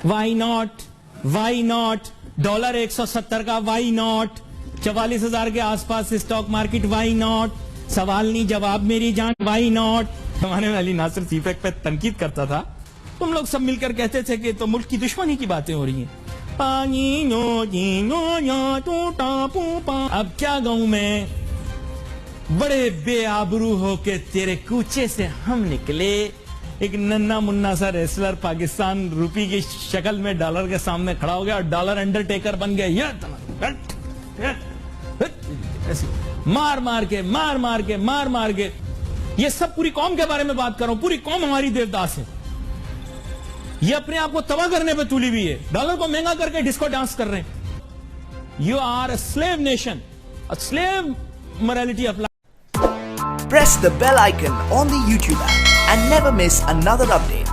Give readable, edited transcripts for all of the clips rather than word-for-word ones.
Y not dollar 170 کا Y not 44,000 کے آس پاس stock market Y not سوال نہیں جواب میری جان وائی ناٹ زمانے میں علی ناصر سی پیک پہ تنقید کرتا تھا تم لوگ سب مل کر کہتے تھے کہ تو ملک کی دشمنی کی باتیں ہو رہی ہیں اب کیا گاؤں میں بڑے بے آبرو ہو کے تیرے کوچے سے ہم نکلے ایک ننا منا سا ریسلر پاکستان روپی کی شکل میں ڈالر کے سامنے کھڑا ہو گیا اور ڈالر انڈر ٹیکر بن گیا مار کے یہ سب پوری قوم کے بارے میں بات کر رہا ہوں پوری قوم ہماری دیوداس ہے یہ اپنے آپ کو تباہ کرنے پہ تولی ہوئی ہے ڈالر کو مہنگا کر کے ڈسکو ڈانس کر رہے ہیں you are a slave nation slave morality apply. Press the bell icon on the YouTube app and never miss another update.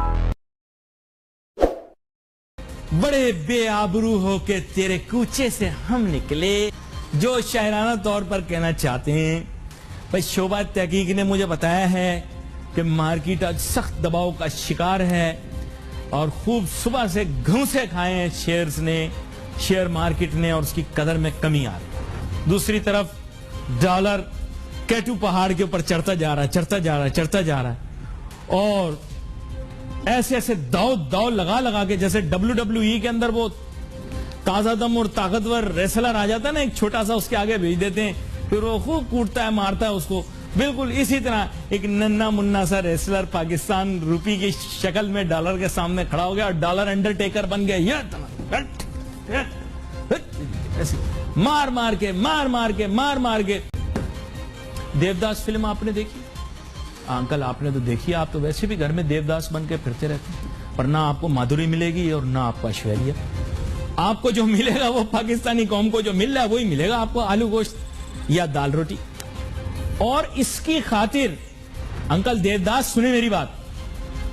بڑے بے آبرو ہو کے تیرے کوچے سے ہم نکلے جو شاعرانہ طور پر کہنا چاہتے ہیں بھائی شعبہ تحقیق نے مجھے بتایا ہے کہ مارکیٹ آج سخت دباؤ کا شکار ہے اور خوب صبح سے گھونسے کھائے ہیں شیئرز نے شیئر مارکیٹ نے اور اس کی قدر میں کمی آ رہی دوسری طرف ڈالر کیٹو پہاڑ کے اوپر چڑھتا جا رہا ہے اور ایسے داؤ لگا کے جیسے WWE کے اندر وہ تازہ دم اور طاقتور ریسلر آ جاتا ہے نا ایک چھوٹا سا اس کے آگے بھیج دیتے ہیں پھر وہ خوب کوٹتا ہے مارتا ہے اس کو بالکل اسی طرح ایک ننا منا سا ریسلر پاکستان روپی کی شکل میں ڈالر کے سامنے کھڑا ہو گیا اور ڈالر انڈر ٹیکر بن گیا مار کے دیوداس فلم آپ نے دیکھی انکل آپ نے تو دیکھی آپ تو ویسے بھی گھر میں دیوداس بن کے پھرتے رہتے ہیں پر نہ آپ کو مادھوری ملے گی اور نہ آپ کو ایشوریا آپ کو جو ملے گا وہ پاکستانی قوم کو جو مل رہا ہے وہی ملے گا آپ کو آلو گوشت یا دال روٹی اور اس کی خاطر انکل دیوداس سنیں میری بات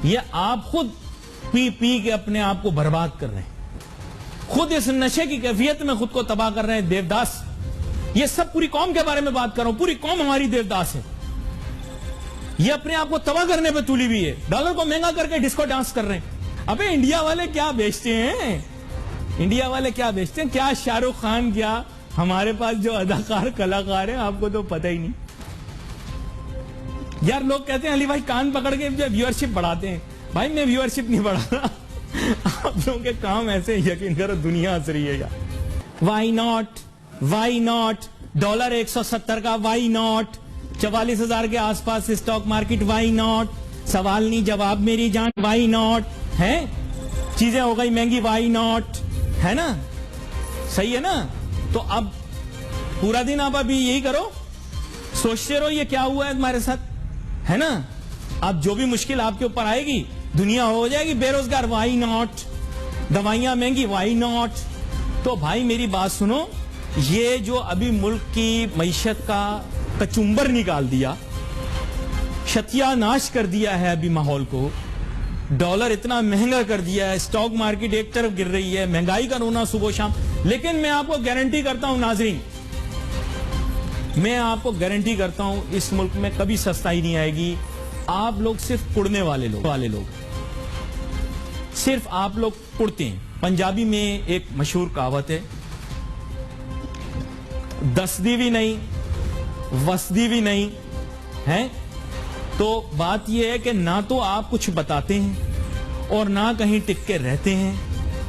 یہ آپ خود پی کے اپنے آپ کو برباد کر رہے ہیں خود اس نشے کی کیفیت میں خود کو تباہ کر رہے ہیں دیوداس یہ سب پوری قوم کے بارے میں بات کر رہا ہوں پوری قوم ہماری دیوداس ہے یہ اپنے آپ کو تباہ کرنے پہ تولی ہوئی ہے ڈالر کو مہنگا کر کے ڈسکو ڈانس کر رہے ہیں ابے انڈیا والے کیا بیچتے ہیں کیا شاہ رخ خان کیا ہمارے پاس جو اداکار کلاکار ہیں آپ کو تو پتہ ہی نہیں یار لوگ کہتے ہیں علی بھائی کان پکڑ کے ویورشپ بڑھاتے ہیں بھائی میں ویورشپ نہیں بڑھا رہا آپ لوگوں کے کام ایسے یقین کرو دنیا ہنس رہی ہے یار وائی ناٹ ڈالر 170 کا وائی ناٹ 44,000 کے آس پاس اسٹاک مارکیٹ وائی ناٹ سوال نہیں جواب میری جان وائی ناٹ ہے چیزیں ہو گئی مہنگی وائی ناٹ ہے نا صحیح ہے نا تو اب پورا دن آپ ابھی یہی کرو سوچتے رہو یہ کیا ہوا ہے تمہارے ساتھ ہے نا اب جو بھی مشکل آپ کے اوپر آئے گی دنیا ہو جائے گی بے روزگار وائی ناٹ دوائیاں مہنگی وائی ناٹ تو بھائی میری بات سنو یہ جو ابھی ملک کی معیشت کا کچمبر نکال دیا شتیا ناش کر دیا ہے ابھی ماحول کو ڈالر اتنا مہنگا کر دیا ہے اسٹاک مارکیٹ ایک طرف گر رہی ہے مہنگائی کا رونا صبح شام لیکن میں آپ کو گارنٹی کرتا ہوں ناظرین میں آپ کو گارنٹی کرتا ہوں اس ملک میں کبھی سستائی نہیں آئے گی آپ لوگ صرف پڑنے والے لوگ صرف آپ لوگ پڑتے ہیں پنجابی میں ایک مشہور کہاوت ہے دسدی بھی نہیں وسدی بھی نہیں ہے تو بات یہ ہے کہ نہ تو آپ کچھ بتاتے ہیں اور نہ کہیں ٹک کے رہتے ہیں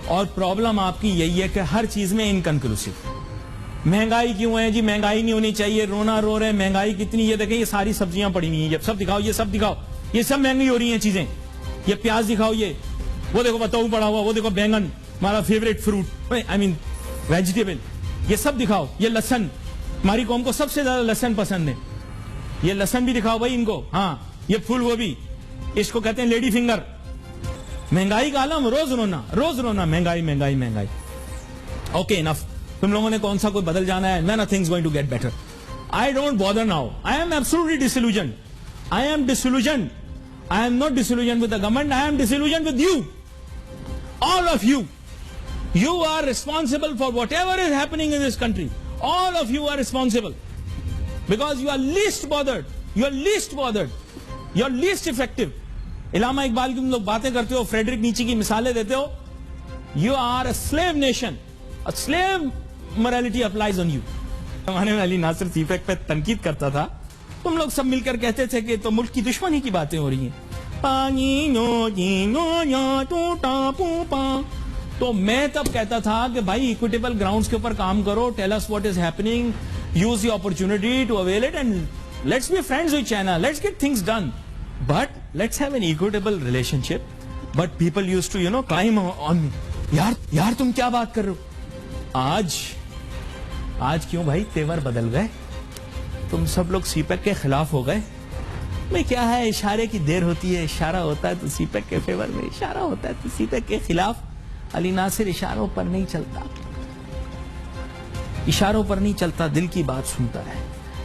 اور پرابلم آپ کی یہی ہے کہ ہر چیز میں انکنکلوسیو مہنگائی کیوں ہے جی مہنگائی نہیں ہونی چاہیے رونا رو رہے مہنگائی کتنی یہ دیکھیں یہ ساری سبزیاں پڑی ہوئی ہیں یہ سب دکھاؤ یہ سب مہنگی ہو رہی ہیں چیزیں یہ پیاز دکھاؤ یہ وہ دیکھو بتاؤ پڑا ہوا وہ دیکھو بینگن ہمارا فیوریٹ فروٹ آئی مین ویجیٹیبل یہ سب دکھاؤ یہ لہسن ہماری قوم کو سب سے زیادہ لہسن پسند ہے یہ لہسن بھی دکھاؤ بھائی ان کو ہاں یہ پھول گوبھی اس کو کہتے ہیں لیڈی فنگر مہنگائی کا عالم روز رونا مہنگائی اوکے انف تم لوگوں نے کون سا کوئی بدل جانا ہے nothing is going to get better I don't bother now I am absolutely disillusioned I am not disillusioned with the government I am disillusioned with you all of you you are responsible for whatever is happening in this country all of you are responsible because you are least bothered you are least effective علامہ اقبال کی تم لوگ باتیں کرتے ہو Frederick نیچے کی مثالیں دیتے ہو You are a slave nation. A slave morality applies on you. زمانے میں علی ناصر سی پیک پہ تنقید کرتا تھا, تم لوگ سب مل کر کہتے تھے کہ تو ملک کی دشمنی کی باتیں ہو رہی ہیں. تو میں تب کہتا تھا کہ بھائی ایکویٹیبل گراؤنڈز کے اوپر کام کرو, tell us what is happening, use the opportunity to avail it and let's be friends with China, let's get things done, but let's have an equitable relationship. But people use to climb on me, یار تم کیا بات کر رہے ہو. آج کیوں بھائی تیور بدل گئے, تم سب لوگ سی پیک کے خلاف ہو گئے. میں کیا ہے, اشارے کی دیر ہوتی ہے, اشارہ ہوتا ہے تو سی پیک کے فیور میں, اشارہ ہوتا ہے تو سی پیک کے خلاف. علی ناصر اشاروں پر نہیں چلتا, اشاروں پر نہیں چلتا, دل کی بات سنتا ہے.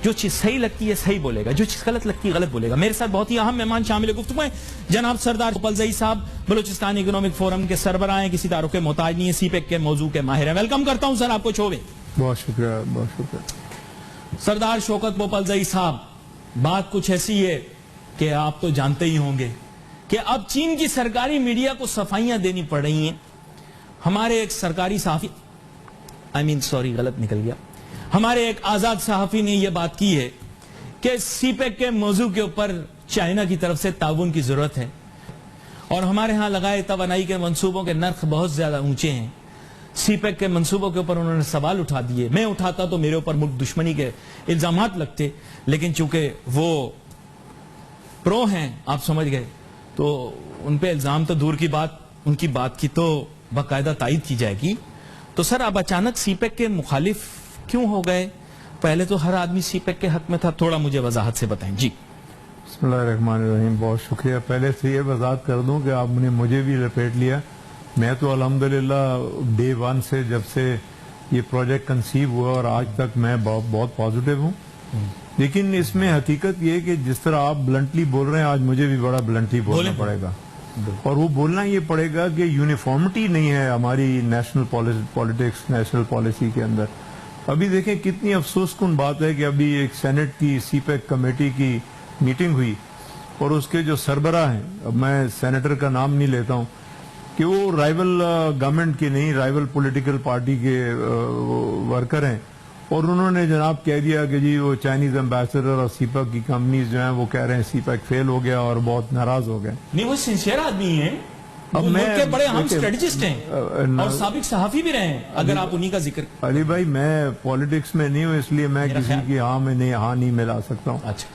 جو چیز صحیح لگتی ہے صحیح بولے گا, جو چیز غلط لگتی ہے غلط بولے گا. میرے ساتھ بہت ہی اہم مہمان شامل گفتگو ہیں. جناب سردار گوپلزئی صاحب بلوچستان اکنامک فورم کے سربراہ ہیں, کسی تعارف کے محتاج نہیں ہے, سی پیک کے موضوع کے ماہر ہیں. ویلکم کرتا ہوں سر آپ کو شو میں. بہت شکریہ, بہت شکریہ. سردار شوکت بوپلزئی صاحب, بات کچھ ایسی ہے کہ آپ تو جانتے ہی ہوں گے کہ اب چین کی سرکاری میڈیا کو صفائیاں دینی پڑ رہی ہیں. ہمارے ایک سرکاری صحافی, غلط نکل گیا, ہمارے ایک آزاد صحافی نے یہ بات کی ہے کہ سی پیک کے موضوع کے اوپر چائنا کی طرف سے تعاون کی ضرورت ہے, اور ہمارے ہاں لگائے توانائی کے منصوبوں کے نرخ بہت زیادہ اونچے ہیں. سی پیک کے منصوبوں کے اوپر انہوں نے سوال اٹھا دیے. میں اٹھاتا تو میرے اوپر ملک دشمنی کے الزامات لگتے, لیکن چونکہ وہ پرو ہیں, آپ سمجھ گئے, تو ان پہ الزام تو دور کی بات, ان کی بات کی تو باقاعدہ تائید کی جائے گی. تو سر آپ اچانک سی پیک کے مخالف کیوں ہو گئے؟ پہلے تو ہر آدمی سی پیک کے حق میں تھا, تھوڑا مجھے وضاحت سے بتائیں. جی بسم اللہ الرحمن الرحیم. بہت شکریہ. پہلے سے یہ وضاحت کر دوں کہ آپ نے مجھے بھی لپیٹ لیا. میں تو الحمدللہ ڈے ون سے, جب سے یہ پروجیکٹ کنسیو ہوا اور آج تک میں بہت پازیٹیو ہوں. لیکن اس میں حقیقت یہ کہ جس طرح آپ بلنٹلی بول رہے ہیں, آج مجھے بھی بڑا بلنٹلی بولنا پڑے گا. اور وہ بولنا یہ پڑے گا کہ یونیفارمٹی نہیں ہے ہماری نیشنل پالیٹکس, نیشنل پالیسی کے اندر. ابھی دیکھیں کتنی افسوس کن بات ہے کہ ابھی ایک سینٹ کی سی پیک کمیٹی کی میٹنگ ہوئی, اور اس کے جو سربراہ ہیں, اب میں سینیٹر کا نام نہیں لیتا ہوں, کہ وہ رائیول گورنمنٹ کے نہیں, رائیول پولیٹیکل پارٹی کے ورکر ہیں, اور انہوں نے جناب کہہ دیا کہ جی وہ چائنیز امبیسڈر اور سی پیک کی کمپنیز جو ہیں وہ کہہ رہے ہیں سی پیک فیل ہو گیا, اور بہت ناراض ہو گئے. نہیں, وہ سنسیئر آدمی ہیں, اب میں کے بڑے اہم اسٹریٹجسٹ ہیں اور سابق صحافی بھی رہے ہیں, اگر آپ انہی کا ذکر. علی بھائی میں پالیٹکس میں نہیں ہوں, اس لیے میں کسی کی ہاں میں نہیں ملا سکتا ہوں. اچھا.